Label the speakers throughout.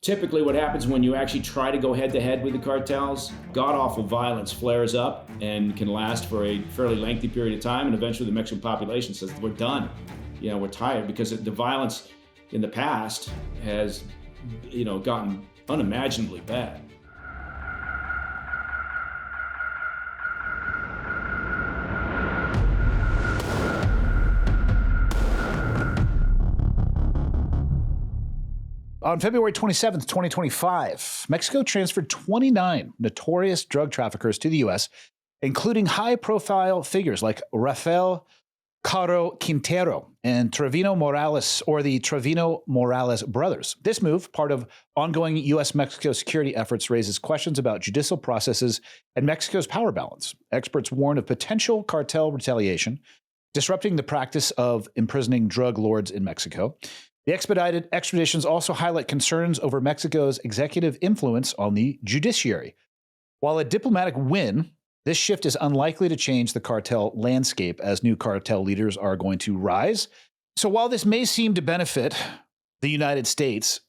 Speaker 1: Typically, what happens when you actually try to go head to head with the cartels, god-awful violence flares up and can last for a fairly lengthy period of time. And eventually the Mexican population says, we're done. We're tired, because the violence in the past has, gotten unimaginably bad.
Speaker 2: On February 27th, 2025, Mexico transferred 29 notorious drug traffickers to the U.S., including high-profile figures like Rafael Caro Quintero and Treviño-Morales, or the Treviño-Morales brothers. This move, part of ongoing U.S. Mexico security efforts, raises questions about judicial processes and Mexico's power balance. Experts warn of potential cartel retaliation, disrupting the practice of imprisoning drug lords in Mexico. The expedited extraditions also highlight concerns over Mexico's executive influence on the judiciary. While a diplomatic win, this shift is unlikely to change the cartel landscape, as new cartel leaders are going to rise. So while this may seem to benefit the United States,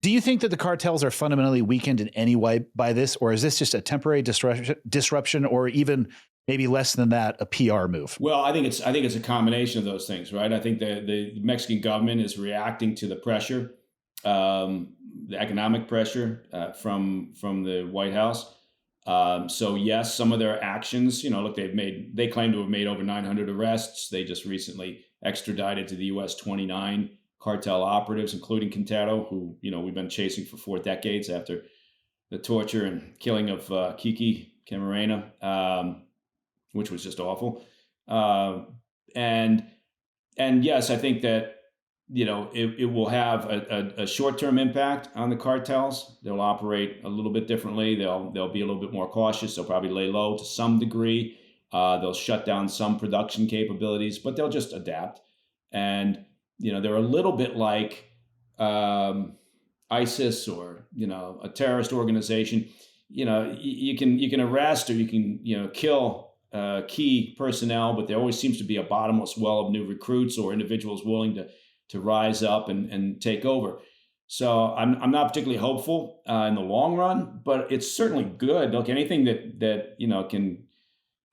Speaker 2: do you think that the cartels are fundamentally weakened in any way by this, or is this just a temporary disruption, or even maybe less than that, a PR move?
Speaker 1: Well, I think it's a combination of those things, right? I think the Mexican government is reacting to the pressure, the economic pressure from the White House. So yes, some of their actions, look, they claim to have made over 900 arrests. They just recently extradited to the U.S. 29 cartel operatives, including Quintero, who we've been chasing for 4 decades after the torture and killing of Kiki Camarena. Which was just awful. And yes, I think that, it will have a short-term impact on the cartels. They'll operate a little bit differently. They'll be a little bit more cautious. They'll probably lay low to some degree. They'll shut down some production capabilities, but they'll just adapt. And, they're a little bit like ISIS or, a terrorist organization. You can arrest, or you can, kill key personnel, but there always seems to be a bottomless well of new recruits or individuals willing to rise up and take over. So I'm not particularly hopeful in the long run, but it's certainly good. Look, anything that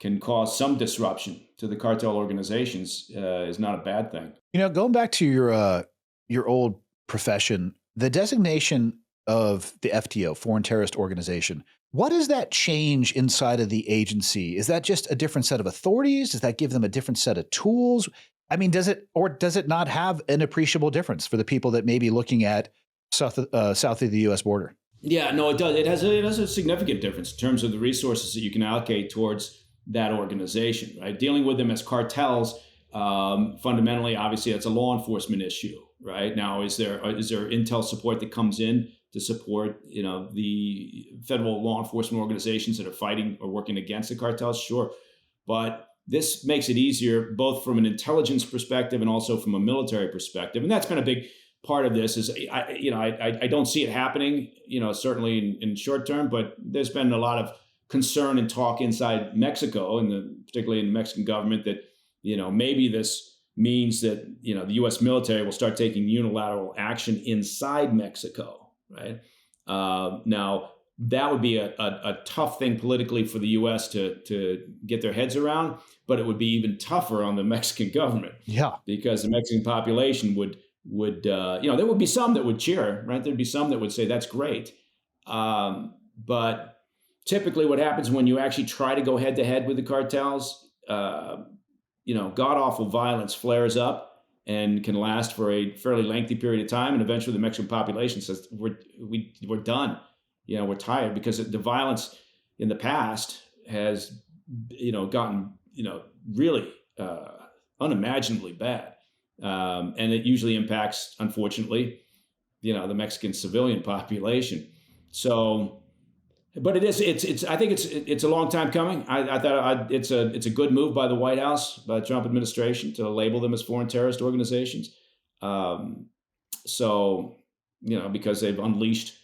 Speaker 1: can cause some disruption to the cartel organizations is not a bad thing.
Speaker 2: Going back to your old profession, the designation of the FTO, Foreign Terrorist Organization, what does that change inside of the agency? Is that just a different set of authorities? Does that give them a different set of tools? I mean, does it not have an appreciable difference for the people that may be looking at south of the U.S. border?
Speaker 1: Yeah, no, it does. It has a significant difference in terms of the resources that you can allocate towards that organization, right? Dealing with them as cartels, fundamentally, obviously, that's a law enforcement issue, right? Now, is there intel support that comes in to support, the federal law enforcement organizations that are fighting or working against the cartels? Sure. But this makes it easier, both from an intelligence perspective and also from a military perspective. And that's been a big part of this. Is I don't see it happening, certainly in short term, but there's been a lot of concern and talk inside Mexico, and particularly in the Mexican government, that, maybe this means that, the U.S. military will start taking unilateral action inside Mexico. Right. Now, that would be a tough thing politically for the U.S. to get their heads around, but it would be even tougher on the Mexican government.
Speaker 2: Yeah,
Speaker 1: because the Mexican population would there would be some that would cheer, right? There'd be some that would say that's great, but typically, what happens when you actually try to go head to head with the cartels, god-awful violence flares up and can last for a fairly lengthy period of time. And eventually the Mexican population says, we're done. We're tired, because the violence in the past has, gotten, really unimaginably bad. And it usually impacts, unfortunately, the Mexican civilian population. So, but I think it's a long time coming. I thought it's a good move by the White House, by the Trump administration, to label them as foreign terrorist organizations. So, because they've unleashed,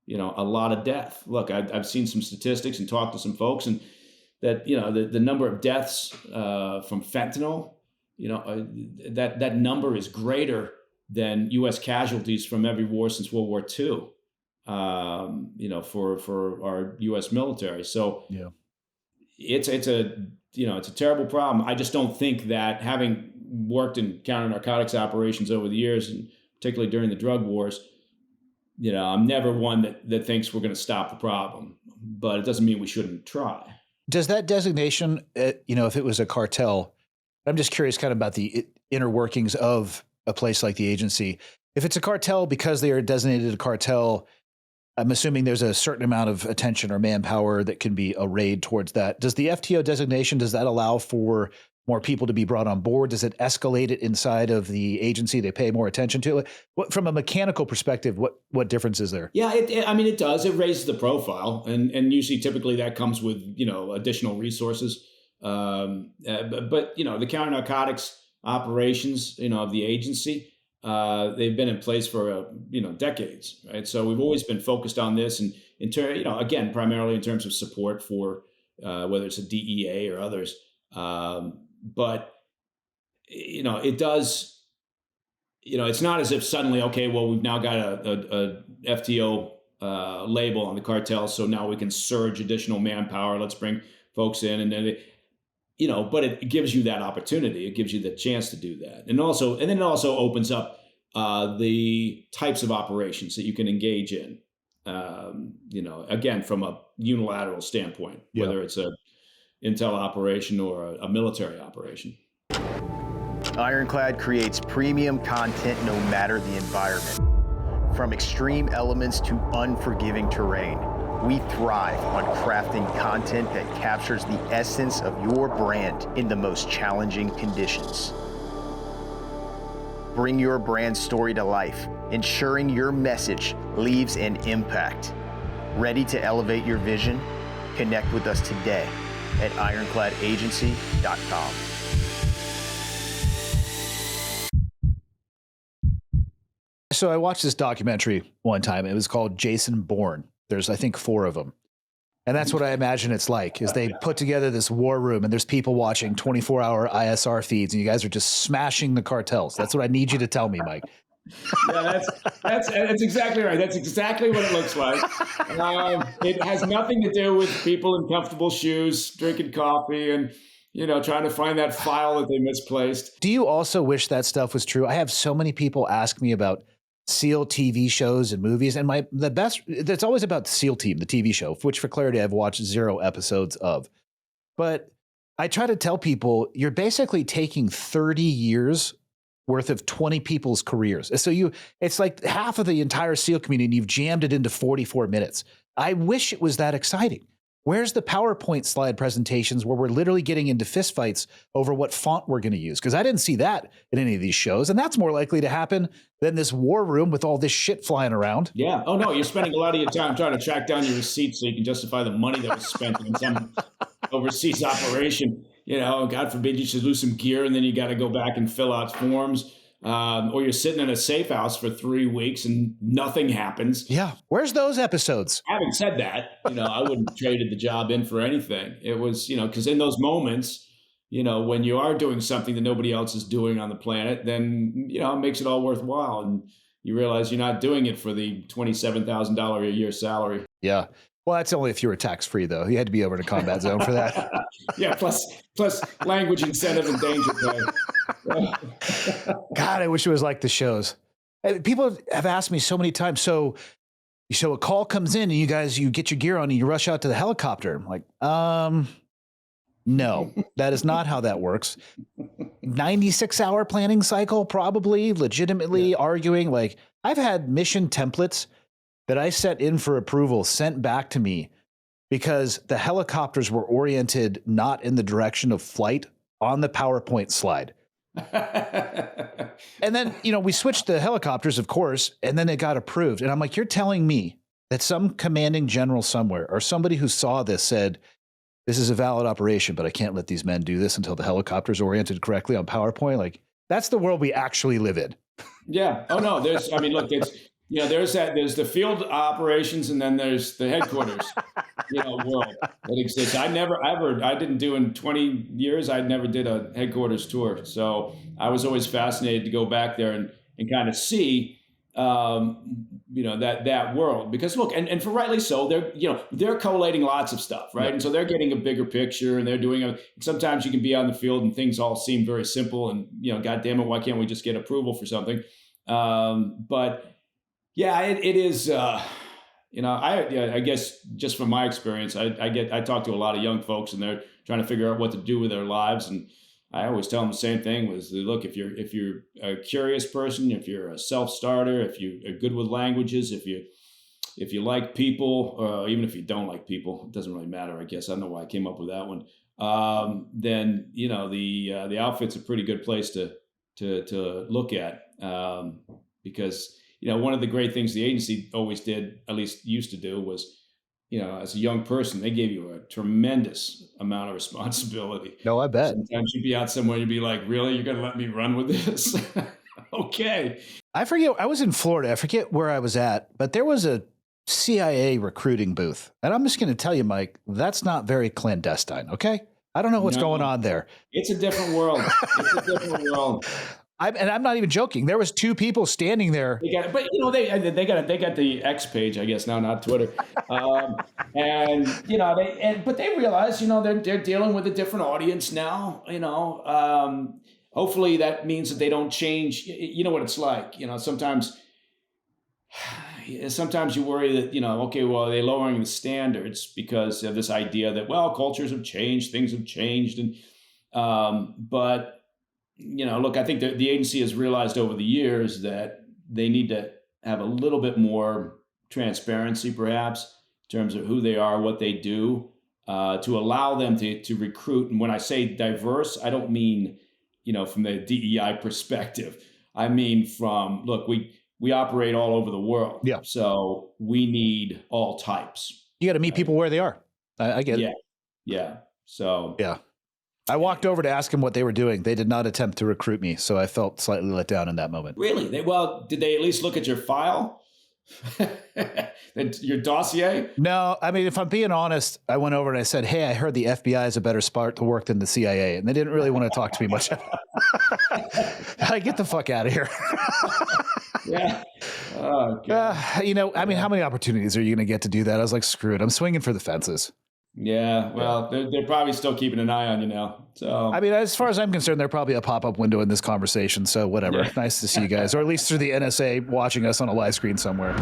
Speaker 1: a lot of death. Look, I've seen some statistics and talked to some folks, and that, the number of deaths from fentanyl, that number is greater than U.S. casualties from every war since World War II. for our U.S. military. So
Speaker 2: Yeah.
Speaker 1: it's a terrible problem. I just don't think that, having worked in counter narcotics operations over the years, and particularly during the drug wars, I'm never one that thinks we're going to stop the problem, but it doesn't mean we shouldn't try.
Speaker 2: Does that designation, if it was a cartel, I'm just curious kind of about the inner workings of a place like the agency. If it's a cartel because they are designated a cartel, I'm assuming there's a certain amount of attention or manpower that can be arrayed towards that. Does the FTO designation, does that allow for more people to be brought on board? Does it escalate it inside of the agency? They pay more attention to it? From a mechanical perspective, what difference is there?
Speaker 1: Yeah, it does. It raises the profile, and usually, typically, that comes with additional resources. But the counter narcotics operations, of the agency, they've been in place for decades, right? So we've always been focused on this, and again, primarily in terms of support for whether it's a DEA or others. But it does. It's not as if suddenly, okay, well, we've now got a FTO label on the cartel, so now we can surge additional manpower. Let's bring folks in, and then but it gives you that opportunity. It gives you the chance to do that, and then it also opens up the types of operations that you can engage in. Again, from a unilateral standpoint, whether it's a intel operation or a military operation.
Speaker 3: Ironclad creates premium content no matter the environment. From extreme elements to unforgiving terrain, we thrive on crafting content that captures the essence of your brand in the most challenging conditions. Bring your brand story to life, ensuring your message leaves an impact. Ready to elevate your vision? Connect with us today at ironcladagency.com.
Speaker 2: So I watched this documentary one time. It was called Jason Bourne. There's, I think, 4 of them. And that's what I imagine it's like, is they put together this war room and there's people watching 24-hour ISR feeds and you guys are just smashing the cartels. That's what I need you to tell me, Mike.
Speaker 1: Yeah, that's exactly right. That's exactly what it looks like. It has nothing to do with people in comfortable shoes, drinking coffee and, trying to find that file that they misplaced.
Speaker 2: Do you also wish that stuff was true? I have so many people ask me about SEAL TV shows and movies, and it's always about the SEAL Team, the TV show, which for clarity, I've watched 0 episodes of. But I try to tell people, you're basically taking 30 years worth of 20 people's careers. So it's like half of the entire SEAL community, and you've jammed it into 44 minutes. I wish it was that exciting. Where's the PowerPoint slide presentations where we're literally getting into fistfights over what font we're going to use? Because I didn't see that in any of these shows. And that's more likely to happen than this war room with all this shit flying around.
Speaker 1: Yeah. Oh, no, you're spending a lot of your time trying to track down your receipts so you can justify the money that was spent in some overseas operation. God forbid you should lose some gear and then you got to go back and fill out forms. Or you're sitting in a safe house for 3 weeks and nothing happens.
Speaker 2: Yeah. Where's those episodes?
Speaker 1: Having said that, I wouldn't have traded the job in for anything. It was, because in those moments, when you are doing something that nobody else is doing on the planet, then, it makes it all worthwhile. And you realize you're not doing it for the $27,000 a year salary.
Speaker 2: Yeah. Well, that's only if you were tax-free, though. You had to be over in a combat zone for that.
Speaker 1: Yeah, plus language incentive and danger pay.
Speaker 2: God, I wish it was like the shows. People have asked me so many times, so a call comes in and you get your gear on and you rush out to the helicopter. I'm like, no, that is not how that works. 96-hour planning cycle, probably, legitimately arguing. Like, I've had mission templates that I sent in for approval sent back to me because the helicopters were oriented not in the direction of flight on the PowerPoint slide. And then, we switched the helicopters, of course, and then it got approved. And I'm like, you're telling me that some commanding general somewhere or somebody who saw this said, this is a valid operation, but I can't let these men do this until the helicopter's oriented correctly on PowerPoint. Like, that's the world we actually live in.
Speaker 1: Yeah. Oh, no, there's there's the field operations and then there's the headquarters, world that exists. I didn't do in 20 years, I never did a headquarters tour. So I was always fascinated to go back there and kind of see, that world, because look, and for rightly so, they're collating lots of stuff, right? And so they're getting a bigger picture, and they're doing sometimes you can be on the field and things all seem very simple, and God damn it, why can't we just get approval for something? But yeah, it is. I guess just from my experience, I talk to a lot of young folks, and they're trying to figure out what to do with their lives, and I always tell them the same thing: was look, if you're a curious person, if you're a self-starter, if you are good with languages, if you like people, even if you don't like people, it doesn't really matter. I guess I don't know why I came up with that one. Then the outfit's a pretty good place to look at, because one of the great things the agency always did, at least used to do, was as a young person, they gave you a tremendous amount of responsibility.
Speaker 2: No, I bet.
Speaker 1: Sometimes you'd be out somewhere, you'd be like, really? You're going to let me run with this? Okay.
Speaker 2: I forget. I was in Florida. I forget where I was at, but there was a CIA recruiting booth. And I'm just going to tell you, Mike, that's not very clandestine. Okay. I don't know what's going on there.
Speaker 1: It's a different world. It's a different world.
Speaker 2: I'm not even joking. There was 2 people standing there.
Speaker 1: They got got the X page, I guess now, not Twitter. But they realize, they're dealing with a different audience now. Hopefully that means that they don't change. You know what it's like. Sometimes you worry that okay, well, they're lowering the standards because of this idea that cultures have changed, things have changed, and but. Look, I think that the agency has realized over the years that they need to have a little bit more transparency, perhaps, in terms of who they are, what they do, to allow them to recruit. And when I say diverse, I don't mean, from the DEI perspective. I mean from, look, we operate all over the world.
Speaker 2: Yeah.
Speaker 1: So we need all types.
Speaker 2: You got to meet people where they are. I get it.
Speaker 1: Yeah. So.
Speaker 2: Yeah. I walked over to ask them what they were doing. They did not attempt to recruit me, so I felt slightly let down in that moment.
Speaker 1: Really? Did they at least look at your file? Your dossier?
Speaker 2: No, I mean, if I'm being honest, I went over and I said, hey, I heard the FBI is a better spot to work than the CIA, and they didn't really want to talk to me much. Get the fuck out of here.
Speaker 1: Yeah. Oh, God.
Speaker 2: I mean, how many opportunities are you going to get to do that? I was like, screw it. I'm swinging for the fences.
Speaker 1: Yeah, well, they're probably still keeping an eye on you now. So
Speaker 2: I mean, as far as I'm concerned, they're probably a pop-up window in this conversation. So whatever. Yeah. Nice to see you guys, or at least through the NSA watching us on a live screen somewhere.